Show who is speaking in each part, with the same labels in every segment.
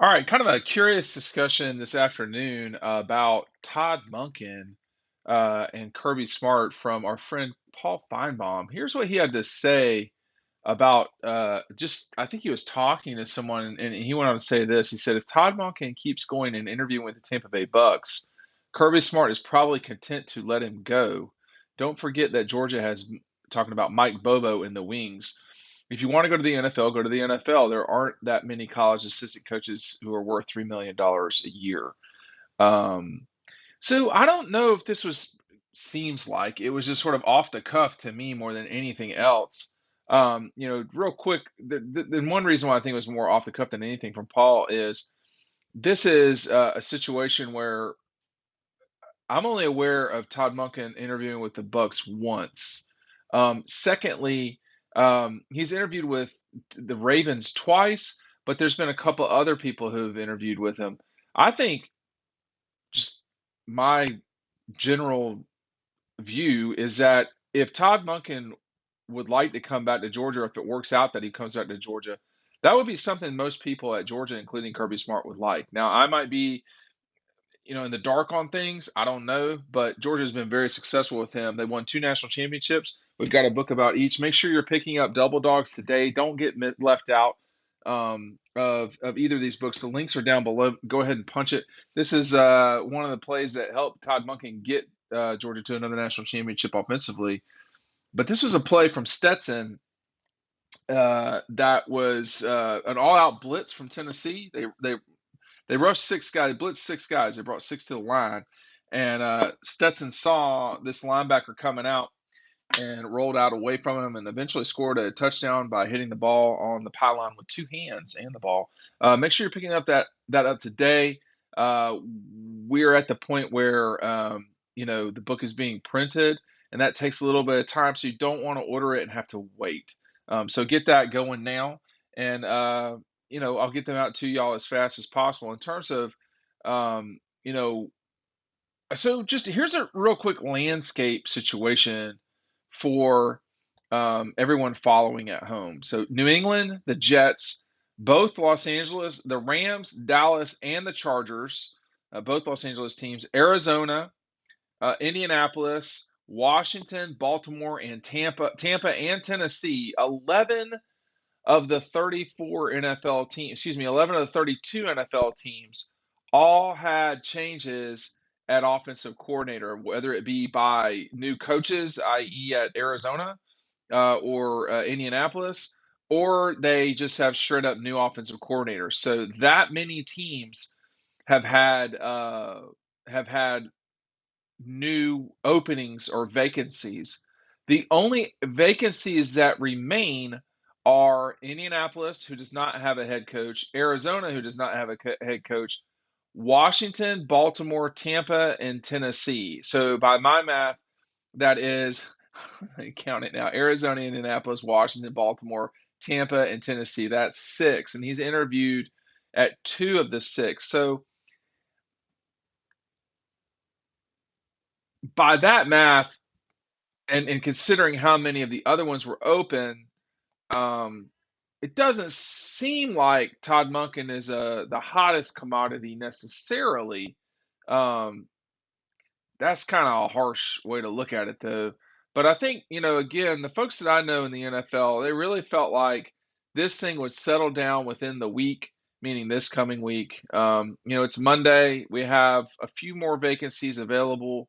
Speaker 1: All right, kind of a curious discussion this afternoon about Todd Monken and Kirby Smart from our friend Paul Finebaum. Here's what he had to say about I think he was talking to someone, and he went on to say this. He said, if Todd Monken keeps going and interviewing with the Tampa Bay Bucks, Kirby Smart is probably content to let him go. Don't forget that Georgia has, talking about Mike Bobo in the wings. If you want to go to the NFL, go to the NFL. There aren't that many college assistant coaches who are worth $3 million a year. Um, so I don't know if this was seems like it was just sort of off the cuff to me more than anything else. Real quick, the one reason why I think it was more off the cuff than anything from Paul is this is a situation where I'm only aware of Todd Monken interviewing with the Bucks once. Secondly, he's interviewed with the Ravens twice, but there's been a couple other people who've interviewed with him. I think just my general view is that if Todd Monken would like to come back to Georgia, if it works out that he comes back to Georgia, that would be something most people at Georgia, including Kirby Smart, would like. Now, I might be in the dark on things. I don't know, but Georgia's been very successful with him. They won two national championships. We've got a book about each. Make sure you're picking up Double Dogs today. Don't get left out of either of these books. The links are down below. Go ahead and punch it. This is one of the plays that helped Todd Monken get Georgia to another national championship offensively. But this was a play from Stetson that was an all-out blitz from Tennessee. They rushed six guys, they blitzed six guys. They brought six to the line. And Stetson saw this linebacker coming out and rolled out away from him and eventually scored a touchdown by hitting the ball on the pylon with two hands and the ball. Make sure you're picking up that up today. We're at the point where the book is being printed, and that takes a little bit of time, so you don't want to order it and have to wait. So get that going now, and I'll get them out to y'all as fast as possible. In terms of, um, you know, so just here's a real quick landscape situation for everyone following at home. So New England, the Jets, both Los Angeles, the Rams, Dallas, and the Chargers, both Los Angeles teams, Arizona, Indianapolis, Washington, Baltimore, and Tampa and Tennessee, 11 of the 34 NFL teams, 11 of the 32 NFL teams all had changes at offensive coordinator, whether it be by new coaches, i.e., at Arizona or Indianapolis, or they just have straight up new offensive coordinators. So that many teams have had new openings or vacancies. The only vacancies that remain are Indianapolis, who does not have a head coach, Arizona, who does not have a head coach, Washington, Baltimore, Tampa, and Tennessee. So by my math, that is, count it now, Arizona, Indianapolis, Washington, Baltimore, Tampa, and Tennessee. That's six. And he's interviewed at two of the six. So by that math, and considering how many of the other ones were open, um, it doesn't seem like Todd Monken is the hottest commodity necessarily. Um, that's kind of a harsh way to look at it, though. But I think, again, the folks that I know in the NFL, they really felt like this thing would settle down within the week, meaning this coming week. It's Monday. We have a few more vacancies available.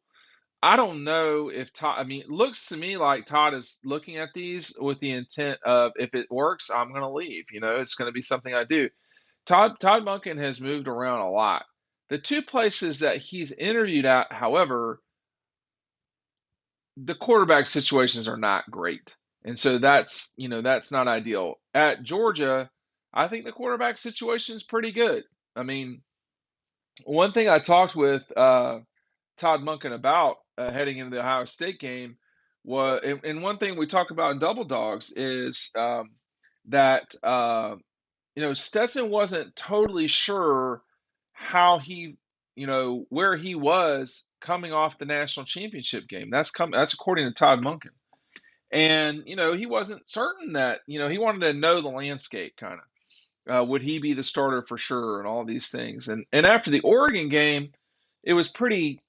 Speaker 1: I don't know if Todd, I mean, it looks to me like Todd is looking at these with the intent of if it works, I'm going to leave. It's going to be something I do. Todd Monken has moved around a lot. The two places that he's interviewed at, however, the quarterback situations are not great. And so that's not ideal. At Georgia, I think the quarterback situation is pretty good. I mean, one thing I talked with Todd Monken about heading into the Ohio State game was, and one thing we talk about in Double Dogs is that Stetson wasn't totally sure how where he was coming off the national championship game. That's according to Todd Monken, and he wasn't certain that he wanted to know the landscape kind of. Would he be the starter for sure, and all these things. And after the Oregon game, it was pretty,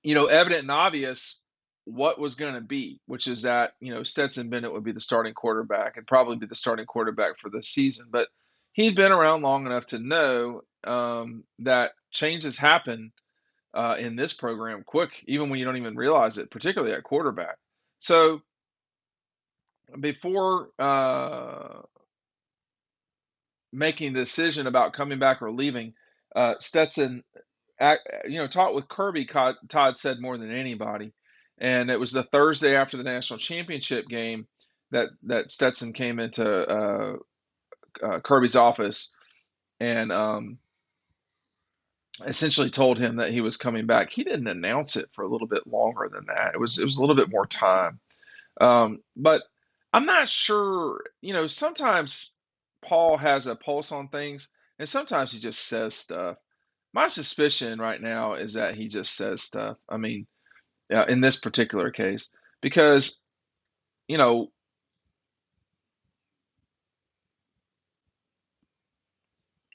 Speaker 1: evident and obvious what was going to be, which is that, Stetson Bennett would be the starting quarterback and probably be the starting quarterback for this season. But he'd been around long enough to know that changes happen in this program quick, even when you don't even realize it, particularly at quarterback. So before making a decision about coming back or leaving, Stetson, talked with Kirby. Todd said more than anybody, and it was the Thursday after the national championship game that Stetson came into Kirby's office and essentially told him that he was coming back. He didn't announce it for a little bit longer than that. It was a little bit more time. But I'm not sure, sometimes Paul has a pulse on things, and sometimes he just says stuff. My suspicion right now is that he just says stuff. I mean, in this particular case, because, you know,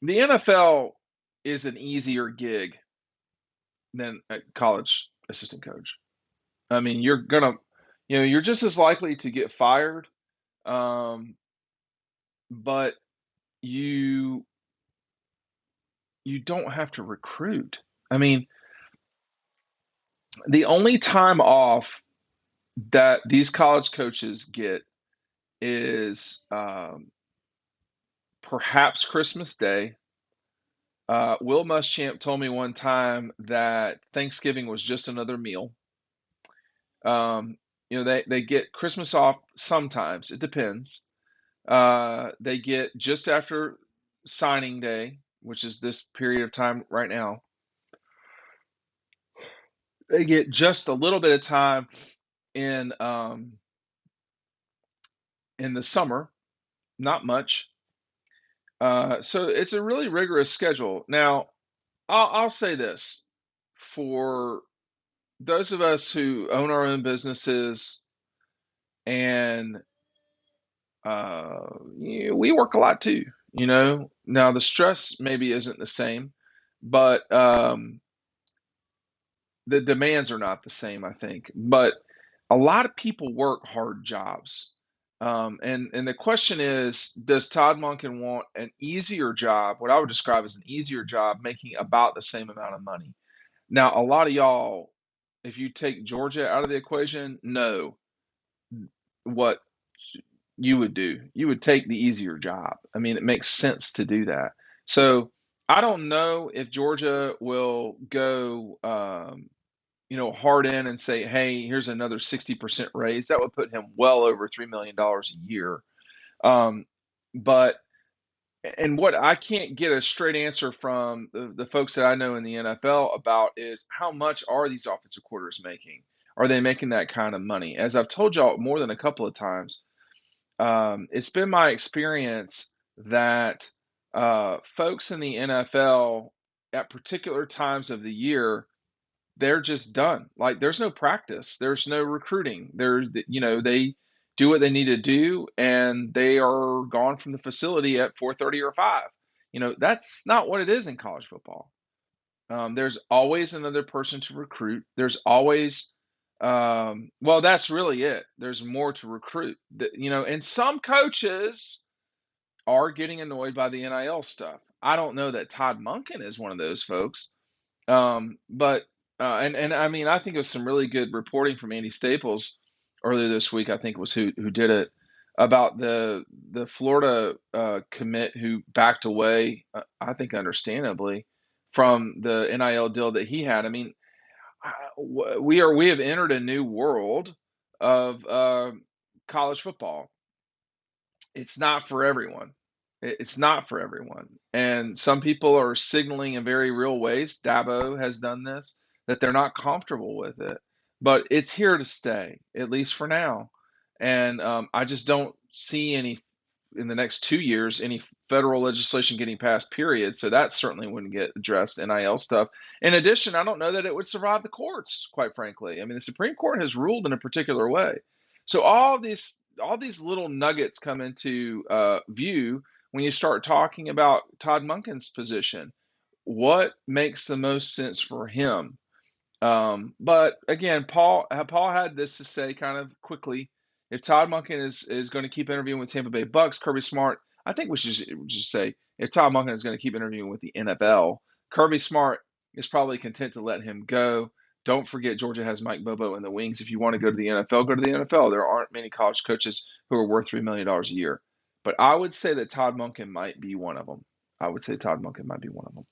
Speaker 1: the NFL is an easier gig than a college assistant coach. I mean, you're just as likely to get fired, um, but you you don't have to recruit. I mean, the only time off that these college coaches get is perhaps Christmas Day. Will Muschamp told me one time that Thanksgiving was just another meal. They get Christmas off sometimes. It depends. They get just after signing day, which is this period of time right now. They get just a little bit of time in um, in the summer, not much. So it's a really rigorous schedule. Now, I'll say this for those of us who own our own businesses and we work a lot too. Now the stress maybe isn't the same, but the demands are not the same, I think. But a lot of people work hard jobs. And the question is, does Todd Monken want an easier job, what I would describe as an easier job, making about the same amount of money? Now, a lot of y'all, if you take Georgia out of the equation, know what you would do. You would take the easier job. I mean, it makes sense to do that. So I don't know if Georgia will go, hard in and say, hey, here's another 60% raise. That would put him well over $3 million dollars a year. Um, but and what I can't get a straight answer from the folks that I know in the NFL about is how much are these offensive coordinators making? Are they making that kind of money? As I've told y'all more than a couple of times, it's been my experience that folks in the NFL at particular times of the year, they're just done. Like there's no practice, there's no recruiting. They do what they need to do, and they are gone from the facility at 4:30 or 5. That's not what it is in college football. There's always another person to recruit. There's always, well, that's really it. There's more to recruit. And some coaches are getting annoyed by the NIL stuff. I don't know that Todd Monken is one of those folks. But and I mean, I think it was some really good reporting from Andy Staples earlier this week. I think was who did it about the Florida commit who backed away. I think understandably from the NIL deal that he had. I mean, we have entered a new world of college football. It's not for everyone. It's not for everyone. And some people are signaling in very real ways, Dabo has done this, that they're not comfortable with it. But it's here to stay, at least for now. And I just don't see any, in the next 2 years, any federal legislation getting passed, period. So that certainly wouldn't get addressed, NIL stuff. In addition, I don't know that it would survive the courts, quite frankly. I mean, the Supreme Court has ruled in a particular way. So all these little nuggets come into view when you start talking about Todd Monken's position, what makes the most sense for him? But again, Paul had this to say kind of quickly. If Todd Monken is going to keep interviewing with Tampa Bay Bucks, Kirby Smart, I think we should just say if Todd Monken is going to keep interviewing with the NFL, Kirby Smart is probably content to let him go. Don't forget Georgia has Mike Bobo in the wings. If you want to go to the NFL, go to the NFL. There aren't many college coaches who are worth $3 million a year. But I would say that Todd Monken might be one of them. I would say Todd Monken might be one of them.